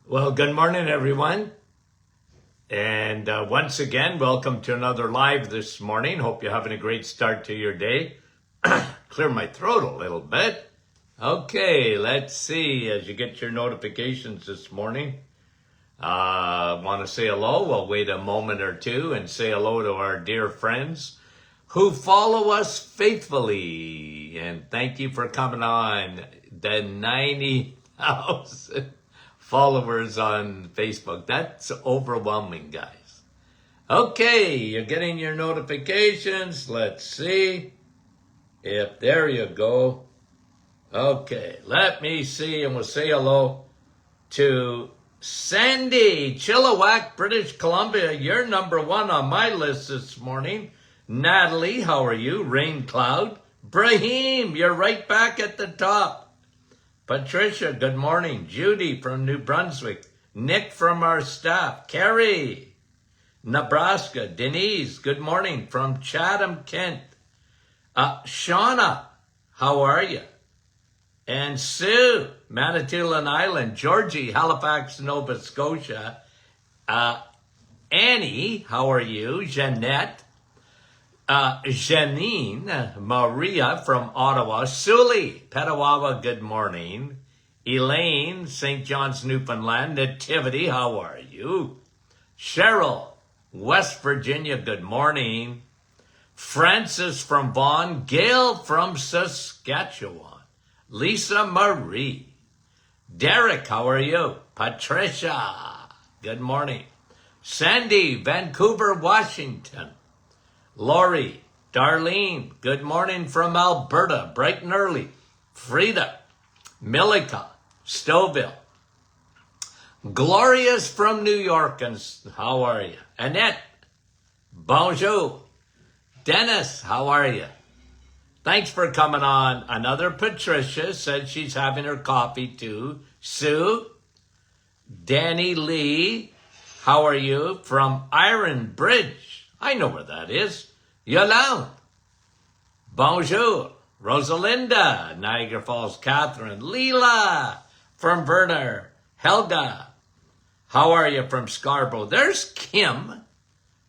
Well, good morning, everyone. And once again, welcome to another live this morning. Hope you're having a great start to your day. Clear my throat a little bit. Okay, let's see as you get your notifications this morning. Want to say hello? We'll wait a moment or two and say hello to our dear friends who follow us faithfully. And thank you for coming on. The 90,000 followers on Facebook. That's overwhelming, guys. Okay, you're getting your notifications. Let's see if there you go. Okay, let me see, and we'll say hello to Sandy, Chilliwack, British Columbia. You're number one on my list this morning. Natalie, how are you? Rain Cloud. Brahim, you're right back at the top. Patricia, good morning. Judy from New Brunswick. Nick from our staff. Carrie, Nebraska. Denise, good morning from Chatham, Kent. Shauna, how are you? And Sue, Manitoulin Island. Georgie, Halifax, Nova Scotia. Annie, how are you? Jeanette. Janine, Maria from Ottawa, Sully, Petawawa, good morning. Elaine, St. John's, Newfoundland. Nativity, how are you? Cheryl, West Virginia, good morning. Francis from Vaughan, Gail from Saskatchewan. Lisa Marie. Derek, how are you? Patricia, good morning. Sandy, Vancouver, Washington. Lori, Darlene, good morning from Alberta, bright and early. Frida, Milika, Stouffville. Gloria's from New York, and how are you? Annette, bonjour. Dennis, how are you? Thanks for coming on. Another Patricia said she's having her coffee too. Sue, Danny Lee, how are you? From Iron Bridge. I know where that is. Yolande. Bonjour. Rosalinda. Niagara Falls. Catherine. Leela. From Verner. Helga. How are you? From Scarborough. There's Kim.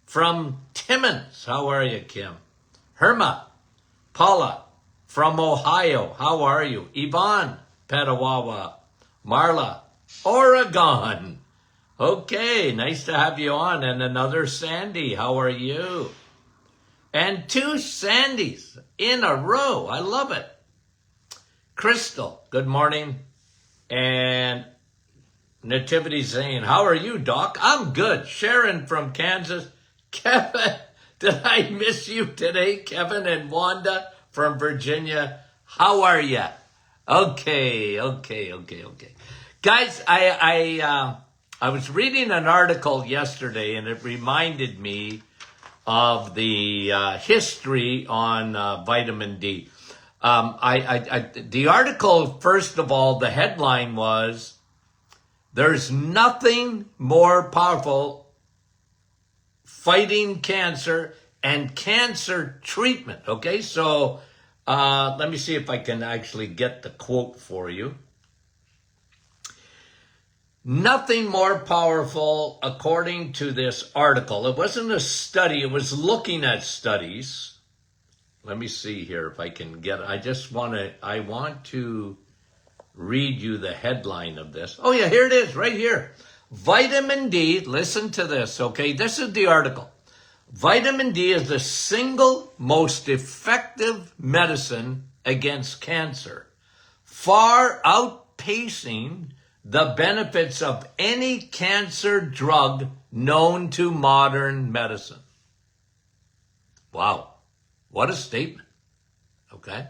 From Timmins. How are you, Kim? Herma. Paula. From Ohio. How are you? Yvonne. Petawawa. Marla. Oregon. Okay, nice to have you on. And another Sandy, how are you? And two Sandys in a row. I love it. Crystal, good morning. And Nativity Zane, how are you, Doc? I'm good. Sharon from Kansas. Kevin, did I miss you today? Kevin and Wanda from Virginia, how are you? Okay. Guys, I was reading an article yesterday, and it reminded me of the history on vitamin D. The article, first of all, the headline was, "There's nothing more powerful fighting cancer and cancer treatment." Okay, so let me see if I can actually get the quote for you. Nothing more powerful, according to this article. It wasn't a study, it was looking at studies. Let me see here if I can get it. I want to read you the headline of this. Oh yeah, here it is, right here. Vitamin D, listen to this, okay? This is the article. Vitamin D is the single most effective medicine against cancer, far outpacing the benefits of any cancer drug known to modern medicine. Wow, what a statement, okay?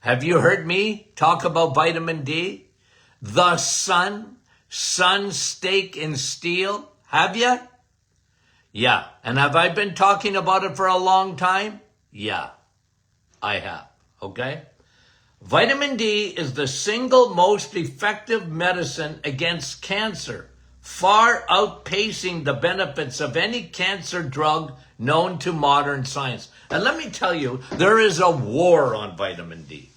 Have you heard me talk about vitamin D? The sun, steak and steel, have you? Yeah, and have I been talking about it for a long time? Yeah, I have, okay? Vitamin D is the single most effective medicine against cancer, far outpacing the benefits of any cancer drug known to modern science. And let me tell you, there is a war on vitamin D.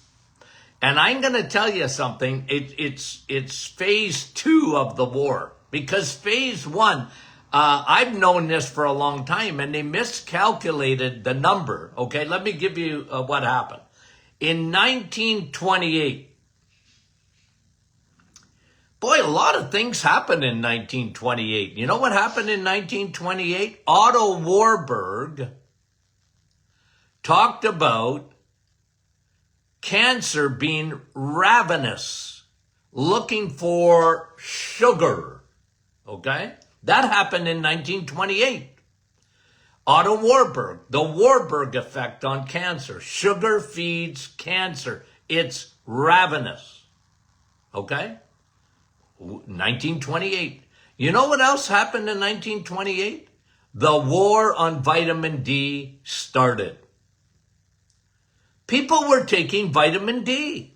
And I'm going to tell you something. It's phase 2 of the war, because phase 1, I've known this for a long time, and they miscalculated the number. Okay, let me give you what happened. In 1928, boy, a lot of things happened in 1928. You know what happened in 1928? Otto Warburg talked about cancer being ravenous, looking for sugar. Okay? That happened in 1928. Otto Warburg, the Warburg effect on cancer. Sugar feeds cancer. It's ravenous. Okay? 1928. You know what else happened in 1928? The war on vitamin D started. People were taking vitamin D,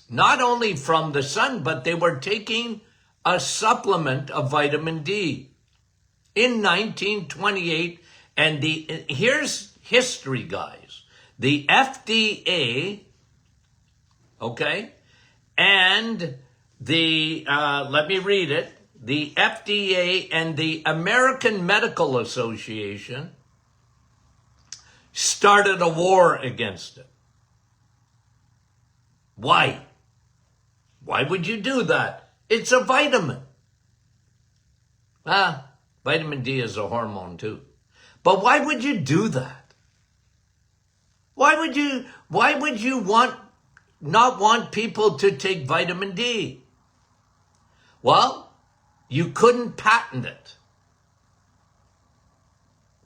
not only from the sun, but they were taking a supplement of vitamin D in 1928. And here's history, guys. The FDA, okay, and let me read it. The FDA and the American Medical Association started a war against it. Why? Why would you do that? It's a vitamin. Vitamin D is a hormone too. But why would you do that? Why would you not want people to take vitamin D? Well, you couldn't patent it.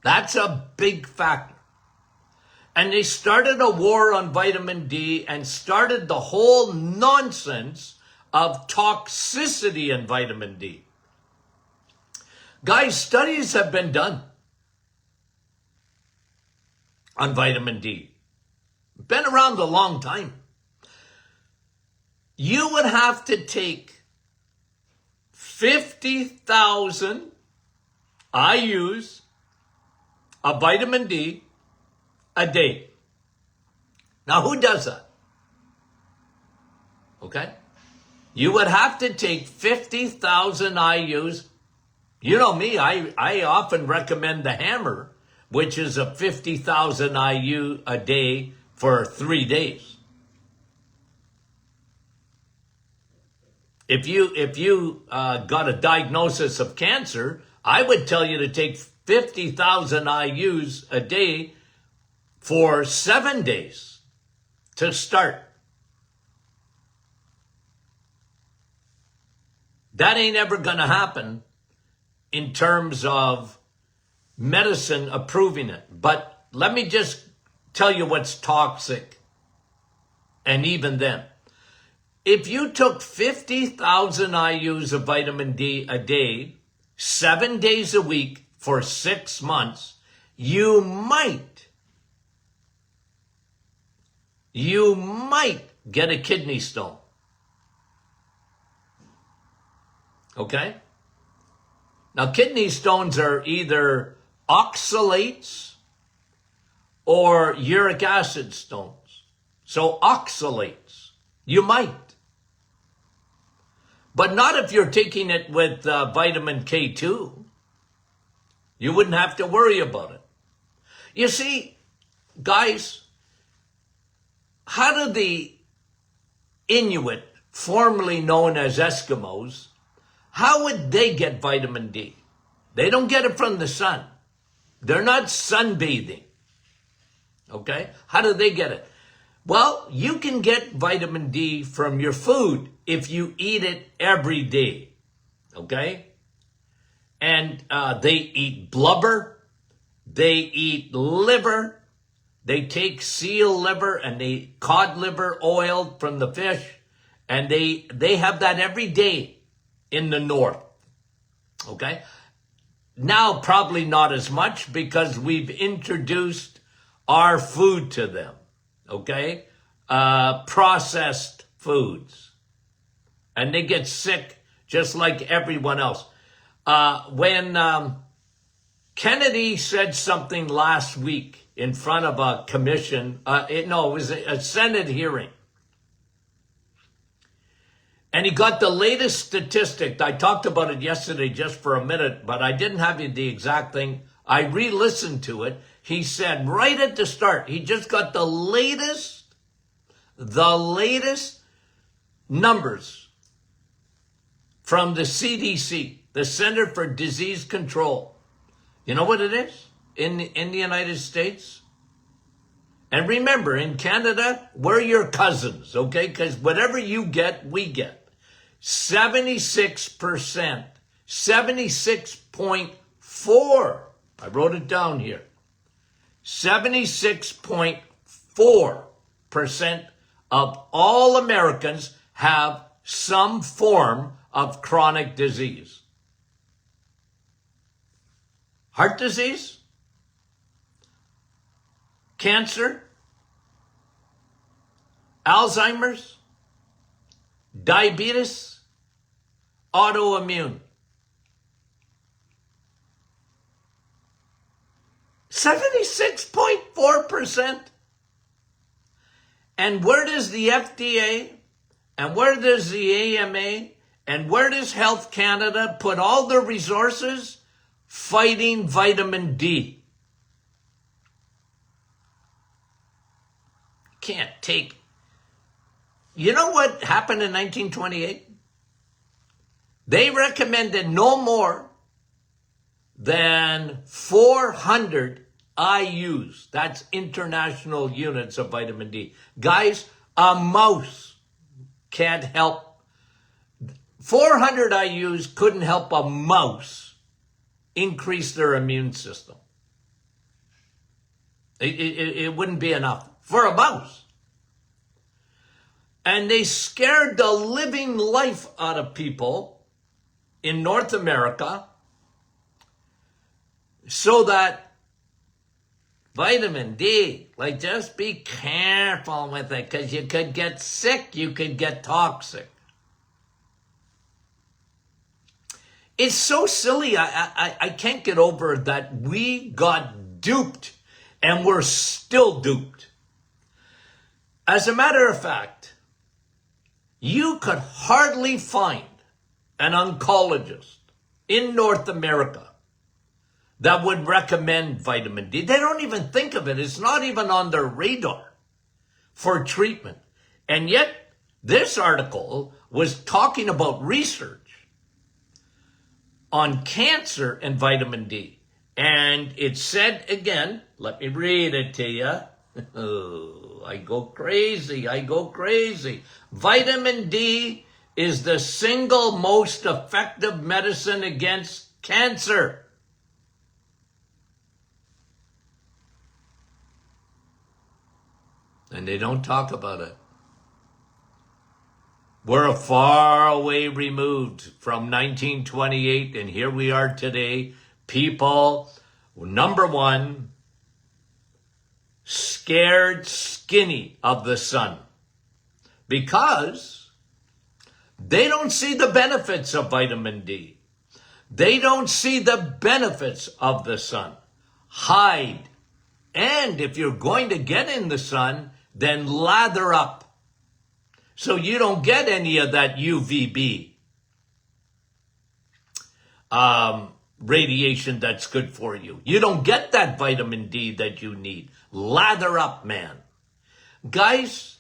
That's a big factor. And they started a war on vitamin D and started the whole nonsense of toxicity in vitamin D. Guys, studies have been done on vitamin D. Been around a long time. You would have to take 50,000 IUs of vitamin D a day. Now, who does that? Okay? You would have to take 50,000 IUs. You know me, I often recommend the Hammer, which is a 50,000 IU a day for 3 days. If you got a diagnosis of cancer, I would tell you to take 50,000 IUs a day for 7 days to start. That ain't ever going to happen in terms of medicine approving it. But let me just tell you what's toxic. And even then, if you took 50,000 IUs of vitamin D a day, 7 days a week for 6 months, you might get a kidney stone. Okay? Now, kidney stones are either oxalates or uric acid stones. So oxalates, you might. But not if you're taking it with vitamin K2. You wouldn't have to worry about it. You see, guys, how do the Inuit, formerly known as Eskimos, how would they get vitamin D? They don't get it from the sun. They're not sunbathing. Okay? How do they get it? Well, you can get vitamin D from your food if you eat it every day. Okay? And they eat blubber. They eat liver. They take seal liver and they cod liver oil from the fish. And they have that every day in the north. Okay? Now, probably not as much because we've introduced our food to them. Okay? Processed foods. And they get sick just like everyone else. When Kennedy said something last week in front of a commission, it was a Senate hearing. And he got the latest statistic. I talked about it yesterday just for a minute, but I didn't have the exact thing. I re-listened to it. He said right at the start, he just got the latest numbers from the CDC, the Center for Disease Control. You know what it is in the United States? And remember, in Canada, we're your cousins, okay? Because whatever you get, we get. 76%, 76.4. I wrote it down here. 76.4% of all Americans have some form of chronic disease. Heart disease, cancer, Alzheimer's, diabetes, autoimmune. 76.4%. And where does the FDA and where does the AMA and where does Health Canada put all their resources? Fighting vitamin D. Can't take. You know what happened in 1928? They recommended no more than 400 IUs. That's international units of vitamin D. Guys, a mouse can't help. 400 IUs couldn't help a mouse increase their immune system. It wouldn't be enough for a mouse. And they scared the living life out of people in North America so that vitamin D, like just be careful with it because you could get sick, you could get toxic. It's so silly. I can't get over that we got duped and we're still duped. As a matter of fact, you could hardly find an oncologist in North America that would recommend vitamin D. They don't even think of it. It's not even on their radar for treatment. And yet, this article was talking about research on cancer and vitamin D. And it said again, let me read it to you. Oh, I go crazy. Vitamin D is the single most effective medicine against cancer. And they don't talk about it. We're far away removed from 1928, and here we are today. People, number one, scared skinny of the sun because they don't see the benefits of vitamin D. They don't see the benefits of the sun. Hide. And if you're going to get in the sun, then lather up so you don't get any of that UVB radiation that's good for you. You don't get that vitamin D that you need. Lather up, man. Guys,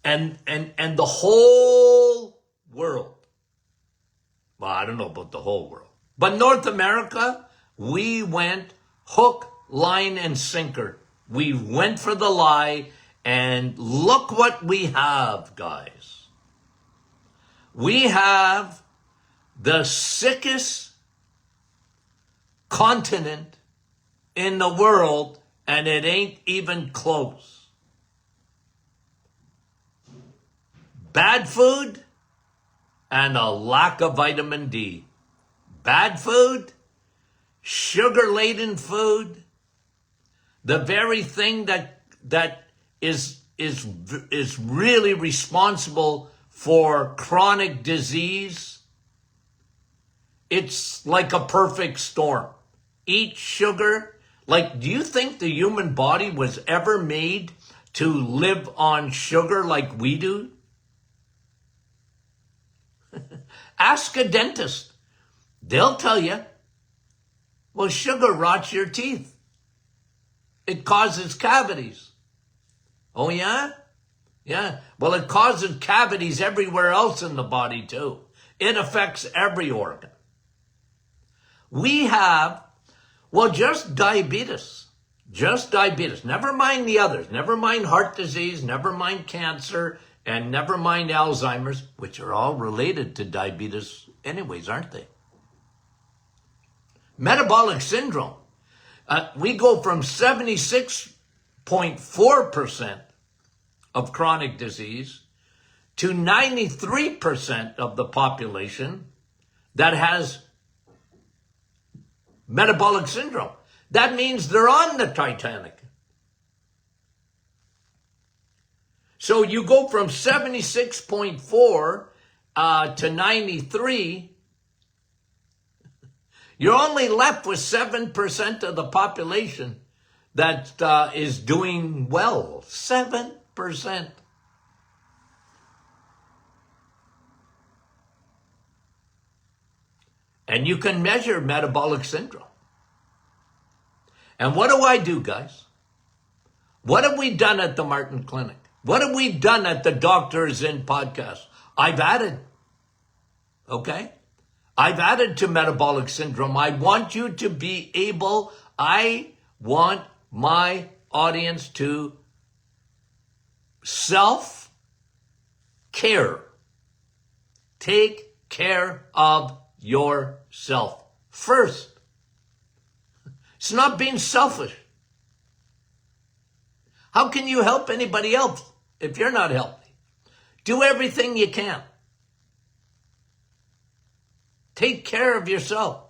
and the whole world, well, I don't know about the whole world, but North America, we went hook, line, and sinker. We went for the lie, and look what we have, guys. We have the sickest continent in the world, and it ain't even close. Bad food and a lack of vitamin D. Bad food, sugar-laden food, the very thing that is really responsible for chronic disease. It's like a perfect storm. Eat sugar. Like, do you think the human body was ever made to live on sugar like we do? Ask a dentist. They'll tell you, well, sugar rots your teeth. It causes cavities. Oh, yeah? Yeah. Well, it causes cavities everywhere else in the body, too. It affects every organ. We have, well, just diabetes. Just diabetes. Never mind the others. Never mind heart disease. Never mind cancer. And never mind Alzheimer's, which are all related to diabetes anyways, aren't they? Metabolic syndrome. We go from 76.4% of chronic disease to 93% of the population that has metabolic syndrome. That means they're on the Titanic. So you go from 76.4 to 93. You're only left with 7% of the population that is doing well. 7%. And you can measure metabolic syndrome. And what do, guys? What have we done at the Martin Clinic? What have we done at the Doctors In podcast? I've added, okay? I've added to metabolic syndrome. I want you to be able, I want my audience to self-care. Take care of yourself first. It's not being selfish. How can you help anybody else if you're not healthy? Do everything you can. Take care of yourself.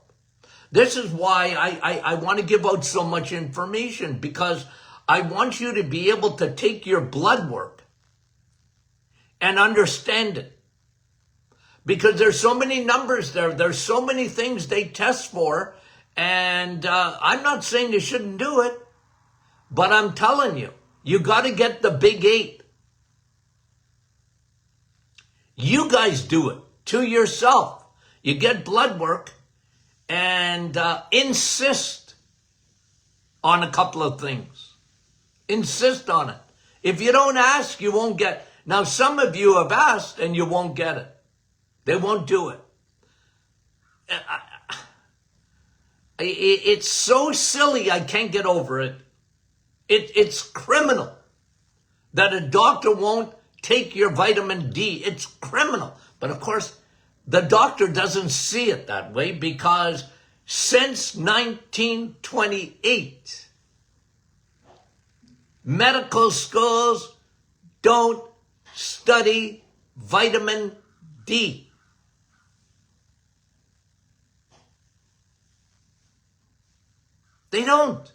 This is why I want to give out so much information, because I want you to be able to take your blood work and understand it. Because there's so many numbers there. There's so many things they test for. And I'm not saying you shouldn't do it, but I'm telling you, you got to get the big 8. You guys do it to yourself. You get blood work and insist on a couple of things. Insist on it. If you don't ask, you won't get. Now, some of you have asked and you won't get it. They won't do it. It's so silly, I can't get over it. It's criminal that a doctor won't take your vitamin D. It's criminal. But of course, the doctor doesn't see it that way, because since 1928, medical schools don't study vitamin D. They don't.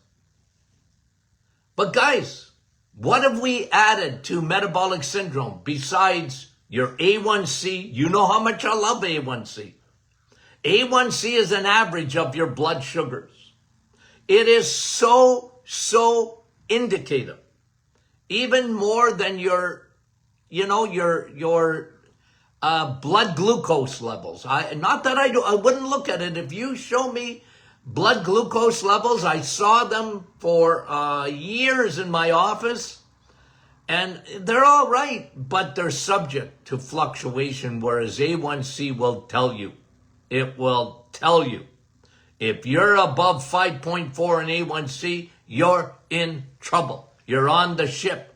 But guys, what have we added to metabolic syndrome besides your A1C? You know how much I love A1C. A1C is an average of your blood sugars. It is so indicative. Even more than your blood glucose levels. I wouldn't look at it. If you show me blood glucose levels, I saw them for years in my office, and they're all right, but they're subject to fluctuation, whereas A1C will tell you. It will tell you. If you're above 5.4 in A1C, you're in trouble. You're on the ship.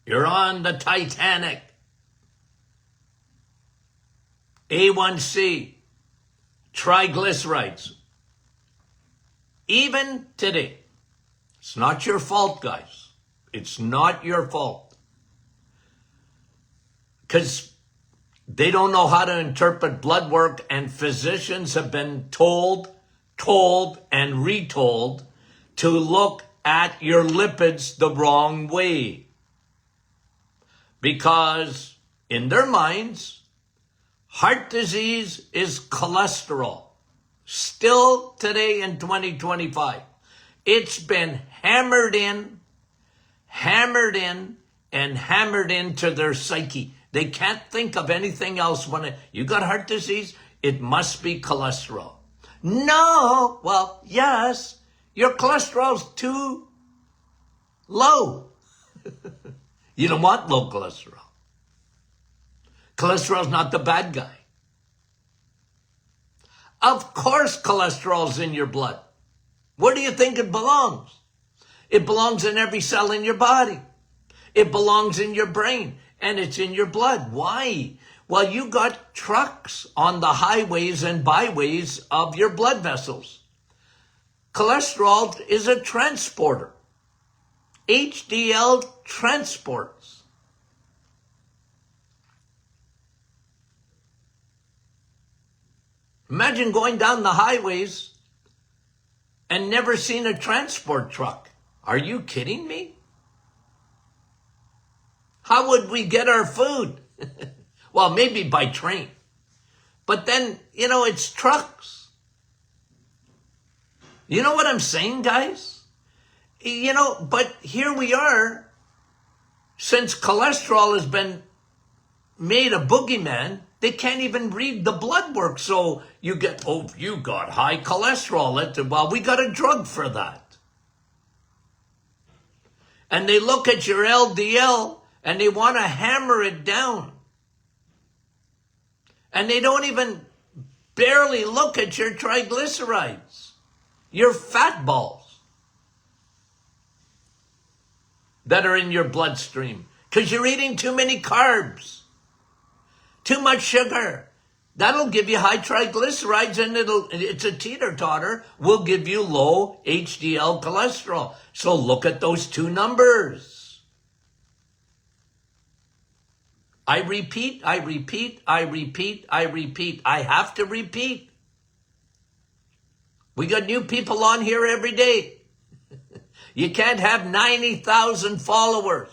You're on the Titanic. A1C, triglycerides. Even today, it's not your fault, guys. It's not your fault. Because they don't know how to interpret blood work, and physicians have been told, and retold to look at your lipids the wrong way. Because in their minds, heart disease is cholesterol. Still today in 2025. It's been hammered in, and hammered into their psyche. They can't think of anything else. When you got heart disease, it must be cholesterol. No, well, yes, your cholesterol's too low. You don't want low cholesterol. Cholesterol's not the bad guy. Of course cholesterol's in your blood. Where do you think it belongs? It belongs in every cell in your body. It belongs in your brain, and it's in your blood. Why? Well, you got trucks on the highways and byways of your blood vessels. Cholesterol is a transporter. HDL transports. Imagine going down the highways and never seen a transport truck. Are you kidding me? How would we get our food? Well, maybe by train. But then, it's trucks. You know what I'm saying, guys? But here we are. Since cholesterol has been made a boogeyman, they can't even read the blood work. So you got high cholesterol. Well, we got a drug for that. And they look at your LDL and they want to hammer it down. And they don't even barely look at your triglycerides, your fat balls that are in your bloodstream, because you're eating too many carbs, too much sugar. That'll give you high triglycerides, and it's a teeter-totter, will give you low HDL cholesterol. So look at those two numbers. I repeat. I have to repeat. We got new people on here every day. You can't have 90,000 followers.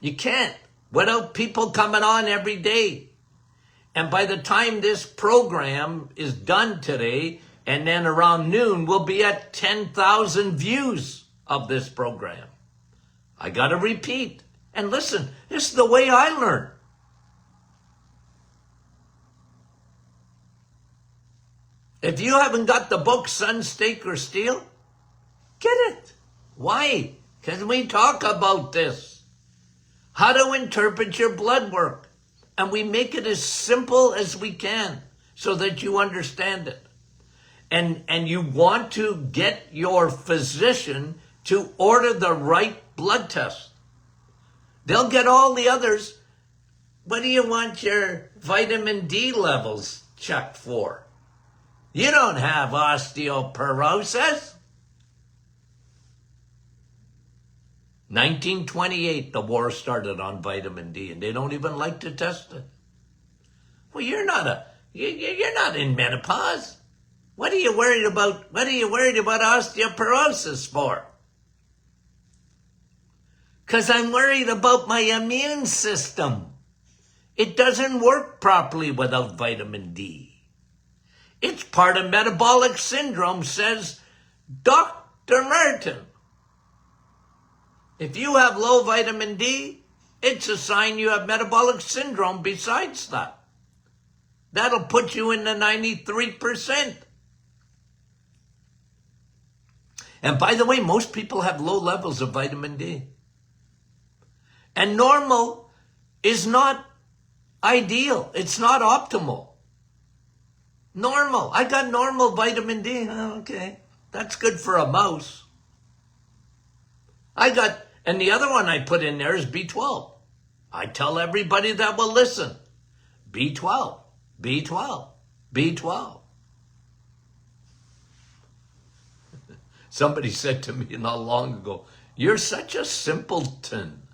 You can't without people coming on every day. And by the time this program is done today, and then around noon, we'll be at 10,000 views of this program. I got to repeat. And listen, this is the way I learn. If you haven't got the book Sun, Steak, or Steel, get it. Why? Because we talk about this. How to interpret your blood work. And we make it as simple as we can so that you understand it. And you want to get your physician to order the right blood test. They'll get all the others. What do you want your vitamin D levels checked for? You don't have osteoporosis. 1928, the war started on vitamin D, and they don't even like to test it. Well, you're not in menopause. What are you worried about? What are you worried about osteoporosis for? Because I'm worried about my immune system. It doesn't work properly without vitamin D. It's part of metabolic syndrome, says Dr. Martin. If you have low vitamin D, it's a sign you have metabolic syndrome besides that. That'll put you in the 93%. And by the way, most people have low levels of vitamin D. And normal is not ideal. It's not optimal. Normal. I got normal vitamin D. Oh, okay. That's good for a mouse. And the other one I put in there is B12. I tell everybody that will listen. B12, B12, B12. Somebody said to me not long ago, "You're such a simpleton."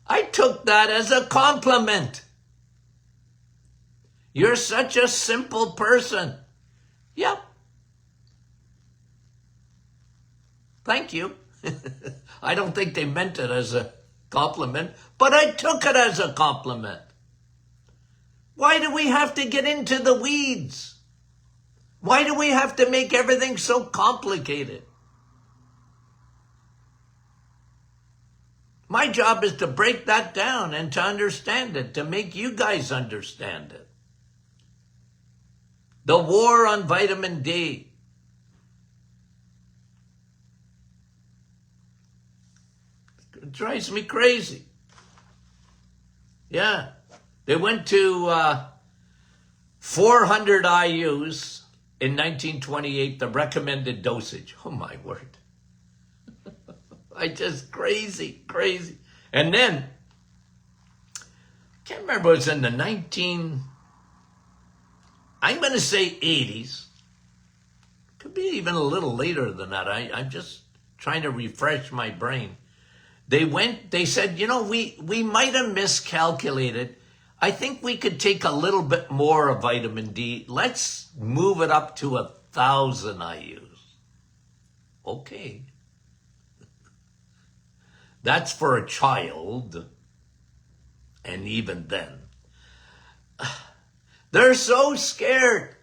I took that as a compliment. You're such a simple person. Yep. Thank you. I don't think they meant it as a compliment, but I took it as a compliment. Why do we have to get into the weeds? Why do we have to make everything so complicated? My job is to break that down and to understand it, to make you guys understand it. The war on vitamin D. It drives me crazy. Yeah. They went to 400 IUs in 1928, the recommended dosage. Oh, my word. I just crazy. And then, I can't remember, it was in the I'm going to say 80s. Could be even a little later than that. I'm just trying to refresh my brain. They said, we might have miscalculated. I think we could take a little bit more of vitamin D. Let's move it up to 1,000 IUs. Okay. That's for a child. And even then, they're so scared.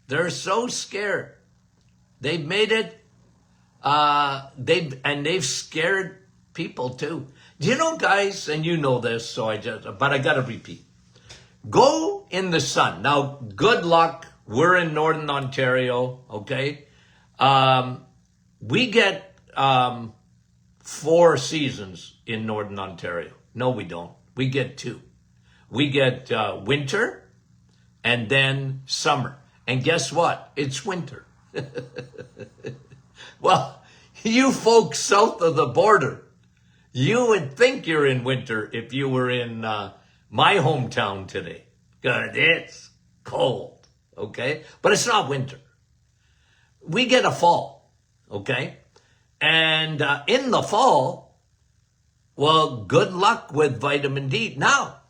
They're so scared. They've made it, they've scared people too. Do you know, guys, and you know this, but I gotta repeat. Go in the sun. Now, good luck. We're in Northern Ontario, okay? We get 4 seasons in Northern Ontario. No, we don't. We get 2. We get winter and then summer. And guess what? It's winter. Well, you folks south of the border, you would think you're in winter if you were in my hometown today. God, it's cold, okay? But it's not winter. We get a fall, okay? And in the fall, well, good luck with vitamin D. Now,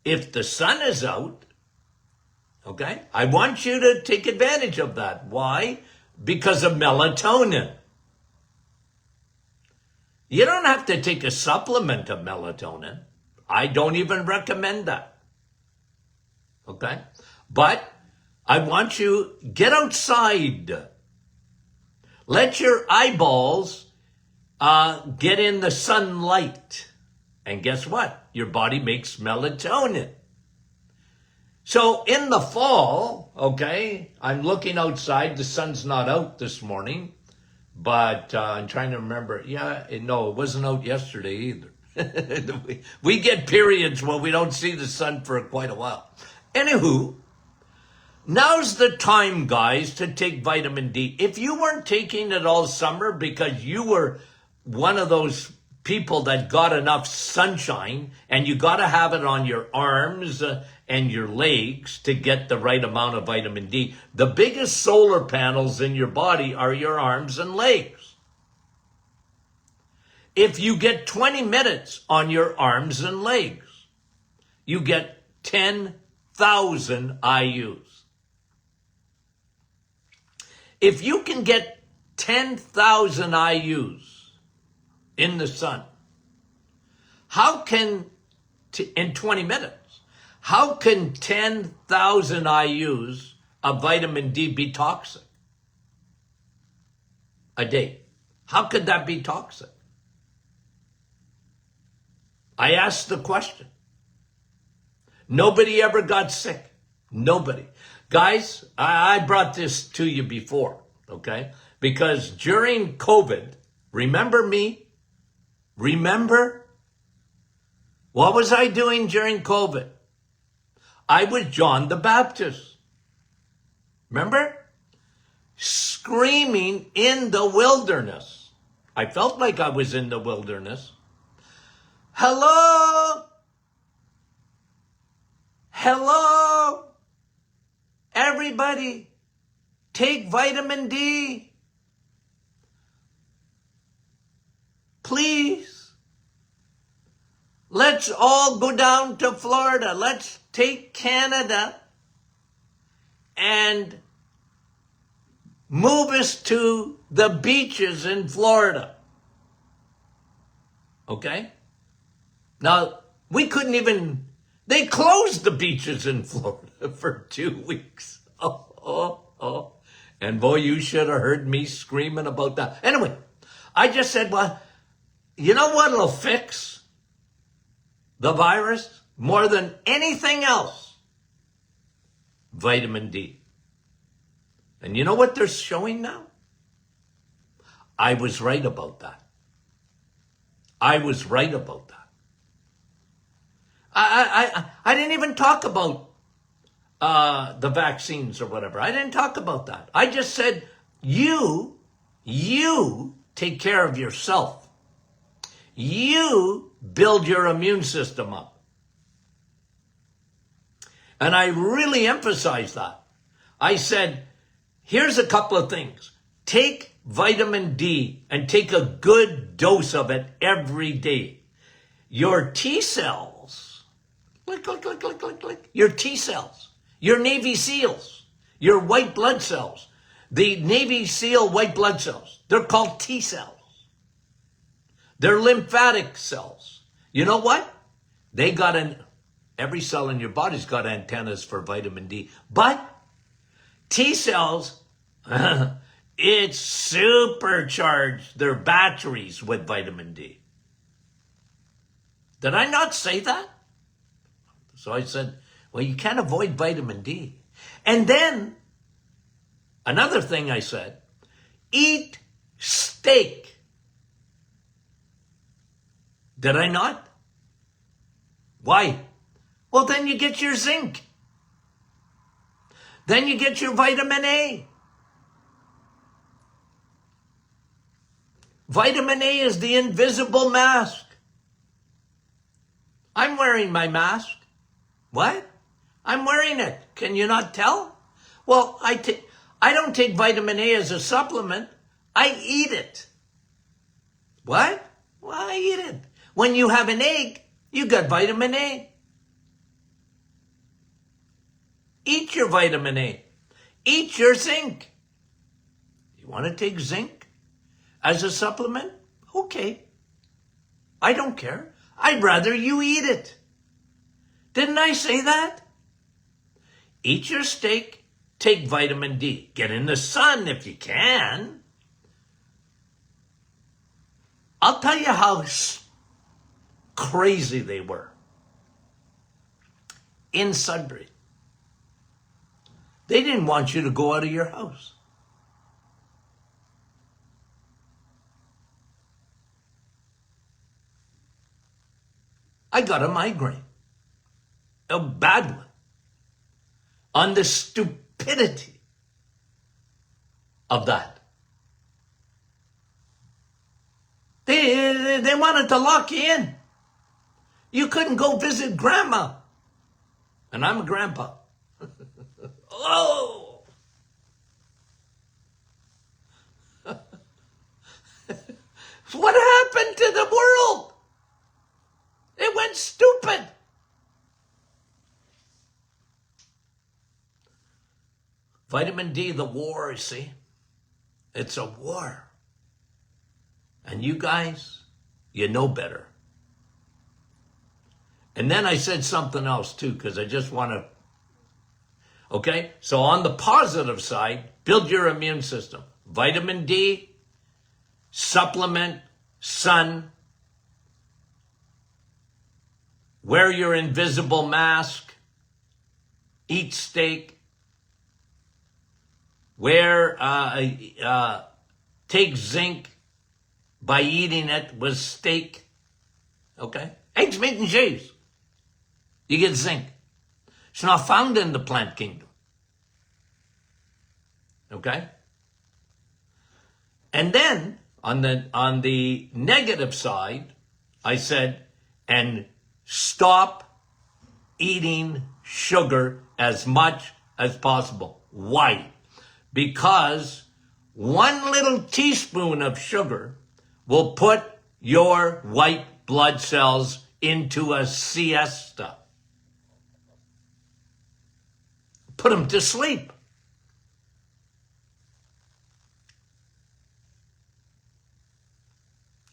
if the sun is out, okay, I want you to take advantage of that. Why? Because of melatonin. You don't have to take a supplement of melatonin. I don't even recommend that. Okay? But I want you, get outside. Let your eyeballs get in the sunlight. And guess what? Your body makes melatonin. So in the fall, okay, I'm looking outside. The sun's not out this morning. But I'm trying to remember. Yeah, no, it wasn't out yesterday either. We get periods where we don't see the sun for quite a while. Anywho, now's the time, guys, to take vitamin D. If you weren't taking it all summer because you were one of those people that got enough sunshine, and you got to have it on your arms and your legs to get the right amount of vitamin D. The biggest solar panels in your body are your arms and legs. If you get 20 minutes on your arms and legs, you get 10,000 IUs. If you can get 10,000 IUs in the sun, in 20 minutes, how can 10,000 IUs of vitamin D be toxic a day? How could that be toxic? I asked the question. Nobody ever got sick. Nobody. Guys, I brought this to you before, okay? Because during COVID, remember me? Remember? What was I doing during COVID? I was John the Baptist. Remember? Screaming in the wilderness. I felt like I was in the wilderness. Hello? Hello? Everybody, take vitamin D. Please. Let's all go down to Florida. Let's take Canada and move us to the beaches in Florida. Okay? Now, we couldn't even, they closed the beaches in Florida for 2 weeks. Oh. And boy, you should have heard me screaming about that. Anyway, I just said, well, You know what'll fix the virus more than anything else? Vitamin D. And you know what they're showing now? I was right about that. I was right about that. I didn't even talk about the vaccines or whatever. I didn't talk about that. I just said, you take care of yourself. You build your immune system up. And I really emphasized that. I said, here's a couple of things. Take vitamin D and take a good dose of it every day. Your T cells, your T cells, your Navy SEALs, your white blood cells, the Navy SEAL white blood cells, they're called T cells. They're lymphatic cells. You know what? They got every cell in your body's got antennas for vitamin D. But T cells, it's supercharged their batteries with vitamin D. Did I not say that? So I said, well, you can't avoid vitamin D. And then, another thing I said, eat steak. Did I not? Why? Well, then you get your zinc. Then you get your vitamin A. Vitamin A is the invisible mask. I'm wearing my mask. What? I'm wearing it. Can you not tell? Well, I don't take vitamin A as a supplement. I eat it. What? Well, I eat it. When you have an egg, you got vitamin A. Eat your vitamin A. Eat your zinc. You want to take zinc as a supplement? Okay. I don't care. I'd rather you eat it. Didn't I say that? Eat your steak. Take vitamin D. Get in the sun if you can. I'll tell you how crazy they were. In Sudbury. They didn't want you to go out of your house. I got a migraine. A bad one. On the stupidity of that. They wanted to lock you in. You couldn't go visit grandma. And I'm a grandpa. Oh! What happened to the world? It went stupid. Vitamin D, the war, see? It's a war. And you guys, you know better. And then I said something else too, because I just want to, okay? So on the positive side, build your immune system. Vitamin D, supplement, sun, wear your invisible mask, eat steak, take zinc by eating it with steak, okay? Eggs, meat, and cheese. You get zinc. It's not found in the plant kingdom. Okay? And then, on the negative side, I said, and stop eating sugar as much as possible. Why? Because one little teaspoon of sugar will put your white blood cells into a siesta. Put them to sleep.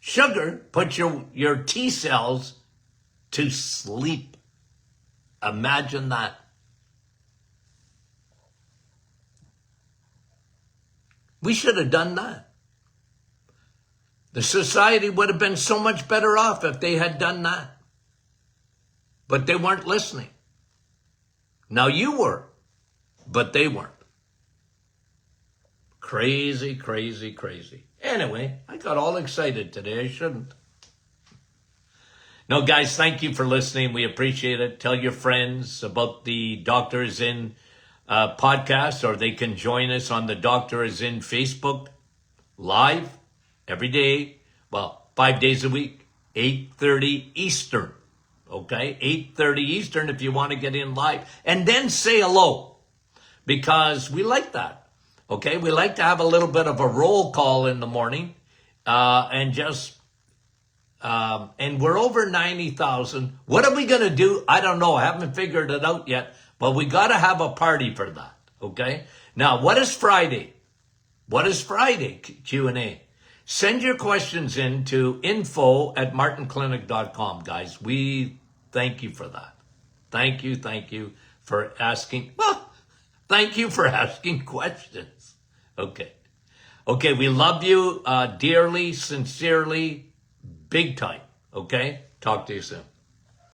Sugar puts your T cells to sleep. Imagine that. We should have done that. The society would have been so much better off if they had done that. But they weren't listening. Now you were, but they weren't. Crazy, crazy, crazy. Anyway, I got all excited today. I shouldn't. No, guys, thank you for listening. We appreciate it. Tell your friends about the Doctor Is In podcast, or they can join us on the Doctor Is In Facebook live every day. Well, 5 days a week, 8:30 Eastern. Okay, 8:30 Eastern if you want to get in live. And then say hello, because we like that. Okay, we like to have a little bit of a roll call in the morning, and we're over 90,000. What are we going to do? I don't know. I haven't figured it out yet, but we got to have a party for that. Okay. Now, what is Friday? What is Friday Q&A? Send your questions in to info@martinclinic.com, guys. We thank you for that. Thank you for asking. Well, thank you for asking questions. Okay. Okay, we love you dearly, sincerely, big time. Okay? Talk to you soon.